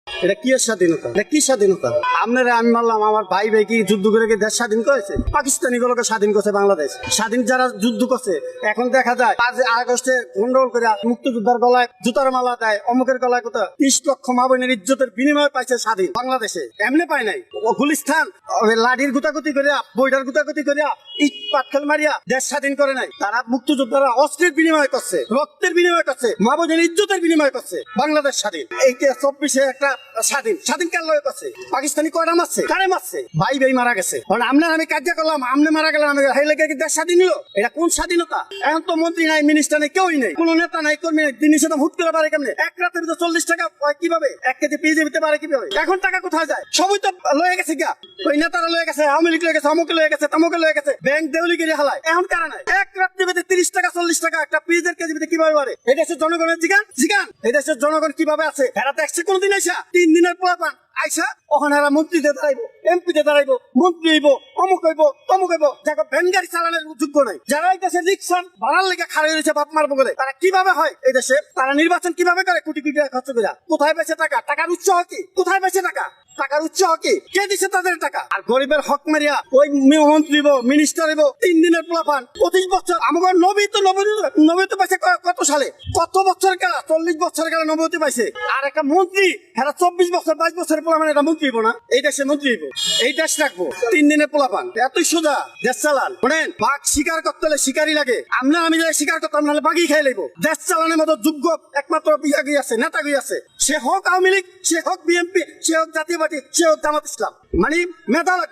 এটা কি স্বাধীনতা? এটা কি স্বাধীনতা? আপনারা আমি মানলাম, আমার ভাই ভাই কি যুদ্ধ করে কি দেশ স্বাধীন করেছে? পাকিস্তানি গুলোকে স্বাধীন করছে বাংলাদেশ। স্বাধীন যারা যুদ্ধ করছে, এখন দেখা যায় 5 আগস্টে গন্ডগোল করে মুক্তিযোদ্ধার গলায় জুতার মালা দেয়, অমুকের গলায় কোথাও 30 লক্ষ মা বোনের ইজ্জতের বিনিময়ে পাইছে স্বাধীন বাংলাদেশে। এমনি পায় নাই। গুলিস্তান লাঠির গুতাগুতি করিয়া, বইটার গুতাগুতি করিয়া, ইট পাটকেল মারিয়া দেশ স্বাধীন করে নাই। তারা মুক্তিযোদ্ধারা অস্ত্রের বিনিময় করছে, রক্তের বিনিময় করছে, মা বোনের ইজ্জতের বিনিময় করছে। বাংলাদেশ স্বাধীন। এই 24-এ একটা স্বাধীন কার লয় করছে? পাকিস্তানি কয়টা মারছে? কারে মারছে? ভাই ভাই মারা গেছে। কারণ আপনার আমি কার্য করলাম, আপনি মারা গেলাম, এই লেগে কি দেশ স্বাধীন হলো? এটা কোন স্বাধীনতা? এখন তো মন্ত্রী নাই, মিনিস্টার নাই, কেউই নেই, কোন নেতা নাই, কর্মী নাই। দিন সেটা হুট করে পারে কেমনে? এক রাতের ভিতরে 40 টাকা কিভাবে? 1 কেজি পেঁয়াজ দিতে পারে কিভাবে? এখন টাকা কোথায় যায়? সবই তো লয়ে গেছে গা। ওই নেতারা লয়ে গেছে, আওয়ামী লীগ লয়ে গেছে, অমুকে লয়ে গেছে, তমুকে লয়ে গেছে, ব্যাংক দেউলি করে হালায়। এখন কারা নাই? এক রাত্রি ভিতরে 30 টাকা 40 টাকা একটা পেঁয়াজের কেজি ভিতরে কিভাবে পারে? এই দেশের জনগণের জিগান। এই দেশের জনগণ কিভাবে আছে? এরা দেখছে কোনদিন আইসা 3 দিনের পোলাপান আইসা ওখানে এরা মন্ত্রীতে দাঁড়াইবো, এমপিতে দাঁড়াইবো, মন্ত্রী হইব, অমুক হইব, তমুক হইব। যাকে ভ্যান গাড়ি চালানোর যোগ্য নাই, যারা এই দেশে রিক্সার ভাড়ার লেগে খাড়া হয়েছে বাপ মারবো বলে, তারা কিভাবে হয় এই দেশে? তারা নির্বাচন কিভাবে করে? কোটি কোটি টাকা খরচ করে। কোথায় বেছে টাকা? টাকার উৎস কি? কোথায় বেছে টাকা? টাকার উৎস কি? কে দিচ্ছে তাদের টাকা? আর গরিবের হক মারিয়া ওই মন্ত্রী মিনিস্টার 3 দিনের পোলাপান 25 বছর। আমার নবীতে পাইছে কত সালে? কত বছর গেল? 40 বছর গেল নবীতে পাইছে। আর একটা মন্ত্রী এরা 24 বছর 22 বছরের পোলাপান এটা মন্ত্রী হইব না? এই দেশে মন্ত্রী হইব, এই দেশ রাখবো। 3 দিনের পোলাপান এতই সোজা দেশ চালান। শোনেন, বাঘ শিকার করতে হলে শিকারই লাগে। আমি যাই শিকার করতাম, নাহলে বাঘই খাই লাগবো। দেশ চালানোর মতো যোগ্য একমাত্র বিভাগই আছে, নেতাগই আছে। সে হোক আওয়ামী লীগ, সে হোক বিএনপি, সে হোক জাতীয় পার্টি, সে হোক জামাত ইসলাম। মানে মেধা লাগবে।